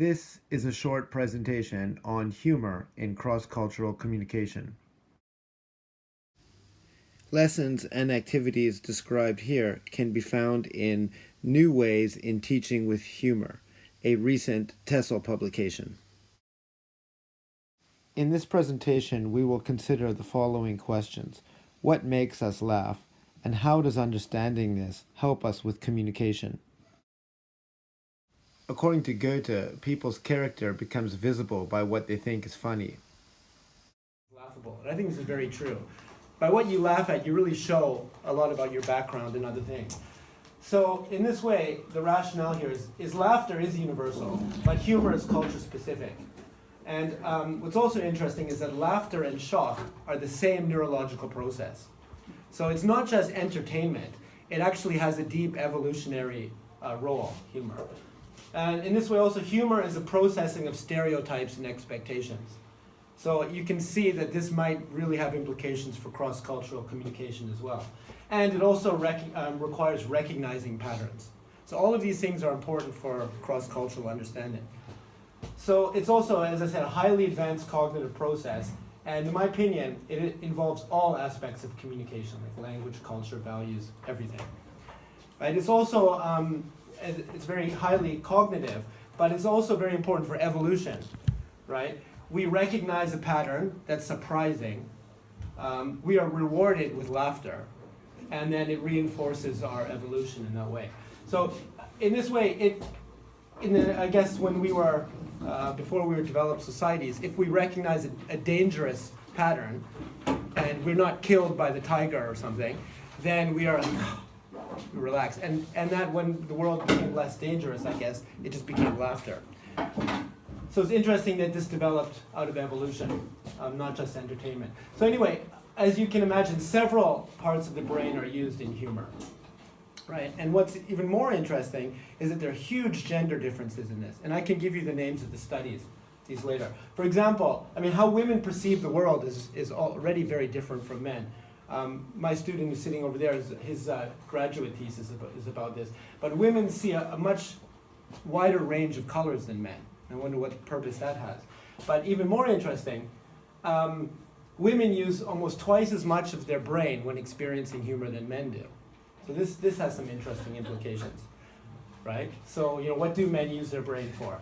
This is a short presentation on humor in cross-cultural communication. Lessons and activities described here can be found in New Ways in Teaching with Humor, a recent TESOL publication. In this presentation, we will consider the following questions. What makes us laugh, and how does understanding this help us with communication? According to Goethe, people's character becomes visible by what they think is funny. Laughable. And I think this is very true. By what you laugh at, you really show a lot about your background and other things. So in this way, the rationale here is laughter is universal, but humor is culture specific. And what's also interesting is that laughter and shock are the same neurological process. So it's not just entertainment, it actually has a deep evolutionary role, humor. And in this way also, humor is a processing of stereotypes and expectations. So you can see that this might really have implications for cross-cultural communication as well. And it also requires recognizing patterns. So all of these things are important for cross-cultural understanding. So it's also, as I said, a highly advanced cognitive process. And in my opinion, it involves all aspects of communication, like language, culture, values, everything. Right? It's also, it's very highly cognitive, but it's also very important for evolution, right? We recognize a pattern that's surprising. We are rewarded with laughter, and then it reinforces our evolution in that way. So in this way, I guess when we were, before we were developed societies, if we recognize a dangerous pattern, and we're not killed by the tiger or something, then we are like, we relax. And that when the world became less dangerous, I guess, it just became laughter. So it's interesting that this developed out of evolution, not just entertainment. So anyway, as you can imagine, several parts of the brain are used in humor, right? And what's even more interesting is that there are huge gender differences in this. And I can give you the names of the studies, these later. For example, I mean, how women perceive the world is already very different from men. My student who's sitting over there, his graduate thesis is about this. But women see a much wider range of colors than men. I wonder what purpose that has. But even more interesting, women use almost twice as much of their brain when experiencing humor than men do. So this has some interesting implications, right? So, what do men use their brain for?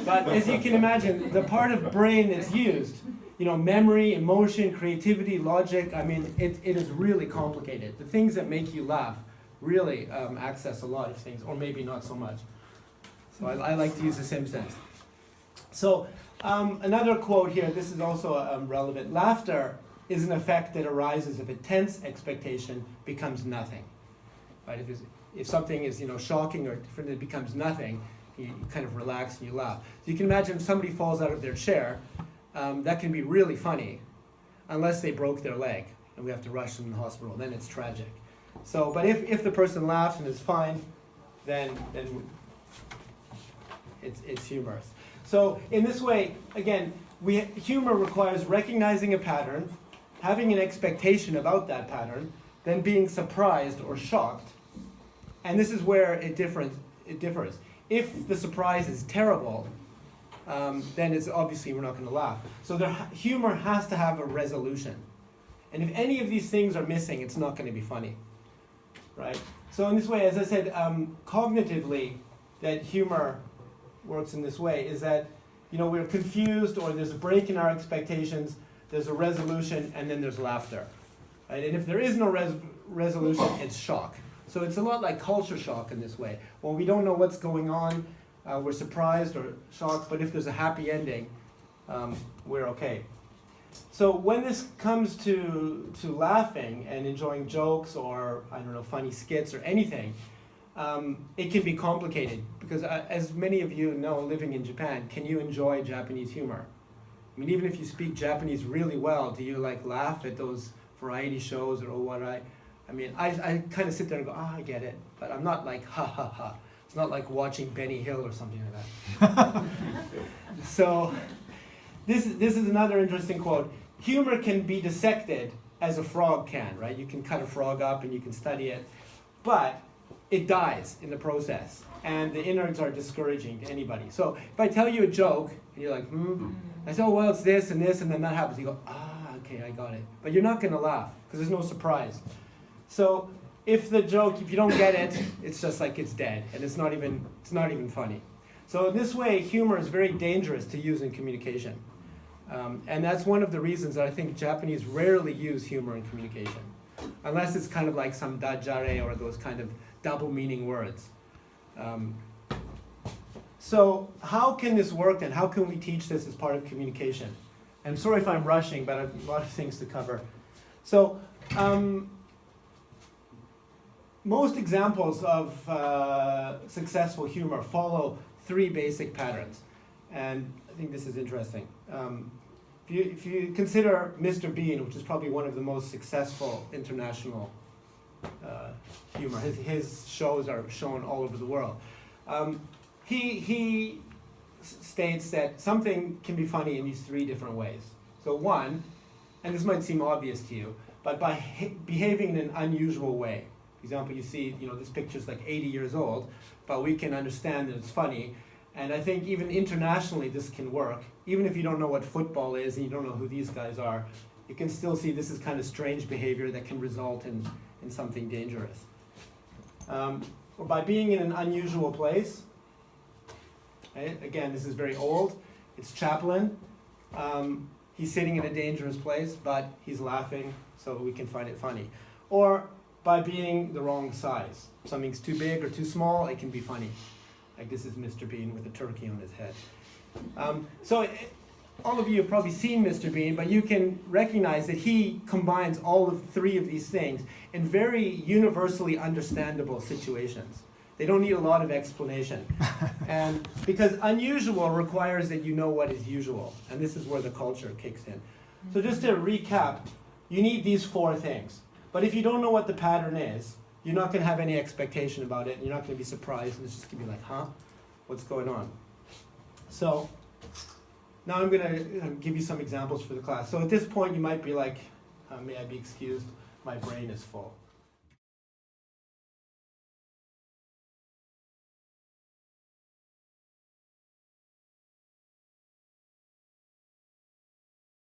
But as you can imagine, the part of brain that's used, memory, emotion, creativity, logic, I mean, it is really complicated. The things that make you laugh really access a lot of things, or maybe not so much. So I like to use the Simpsons. So another quote here, this is also relevant. Laughter is an effect that arises if a tense expectation becomes nothing. Right? If something is shocking or different, it becomes nothing, you kind of relax and you laugh. So you can imagine if somebody falls out of their chair, that can be really funny, unless they broke their leg and we have to rush them to the hospital. Then it's tragic. So, but if the person laughs and is fine, then it's humorous. So in this way, again, humor requires recognizing a pattern, having an expectation about that pattern, then being surprised or shocked. And this is where it differs. If the surprise is terrible, then it's obviously we're not going to laugh. So humor has to have a resolution. And if any of these things are missing, it's not going to be funny, right? So in this way, as I said, cognitively, that humor works in this way is that we're confused, or there's a break in our expectations, there's a resolution, and then there's laughter, right? And if there is no resolution, it's shock. So it's a lot like culture shock in this way. When we don't know what's going on, we're surprised or shocked, but if there's a happy ending, we're okay. So when this comes to laughing and enjoying jokes or, funny skits or anything, it can be complicated because as many of you know, living in Japan, can you enjoy Japanese humor? I mean, even if you speak Japanese really well, do you laugh at those variety shows or owarai? I mean, I kind of sit there and go, I get it, but I'm not like, ha ha ha. It's not like watching Benny Hill or something like that. So this is another interesting quote. Humor can be dissected as a frog can, right? You can cut a frog up and you can study it. But it dies in the process. And the innards are discouraging to anybody. So if I tell you a joke, and you're like, I say, oh, well, it's this, and then that happens. You go, okay, I got it. But you're not going to laugh, because there's no surprise. So if the joke, if you don't get it, it's just like it's dead, and it's not even funny. So in this way, humor is very dangerous to use in communication. And that's one of the reasons that I think Japanese rarely use humor in communication, unless it's kind of like some dajare or those kind of double meaning words. So how can this work then? How can we teach this as part of communication? I'm sorry if I'm rushing, but I have a lot of things to cover. So most examples of successful humor follow 3 basic patterns. And I think this is interesting. If you consider Mr. Bean, which is probably one of the most successful international humor, his shows are shown all over the world. He states that something can be funny in these 3 different ways. So one, and this might seem obvious to you, but by behaving in an unusual way. For example, you see, this picture's like 80 years old, but we can understand that it's funny. And I think even internationally this can work. Even if you don't know what football is and you don't know who these guys are, you can still see this is kind of strange behavior that can result in something dangerous. Or by being in an unusual place. Right? Again, this is very old. It's Chaplin. He's sitting in a dangerous place, but he's laughing, so we can find it funny. Or by being the wrong size. If something's too big or too small, it can be funny. Like this is Mr. Bean with a turkey on his head. All of you have probably seen Mr. Bean, but you can recognize that he combines all of 3 of these things in very universally understandable situations. They don't need a lot of explanation. And because unusual requires that you know what is usual. And this is where the culture kicks in. So just to recap, you need these 4 things. But if you don't know what the pattern is, you're not going to have any expectation about it. You're not going to be surprised. And it's just going to be like, huh? What's going on? So now I'm going to give you some examples for the class. So at this point, you might be like, may I be excused? My brain is full.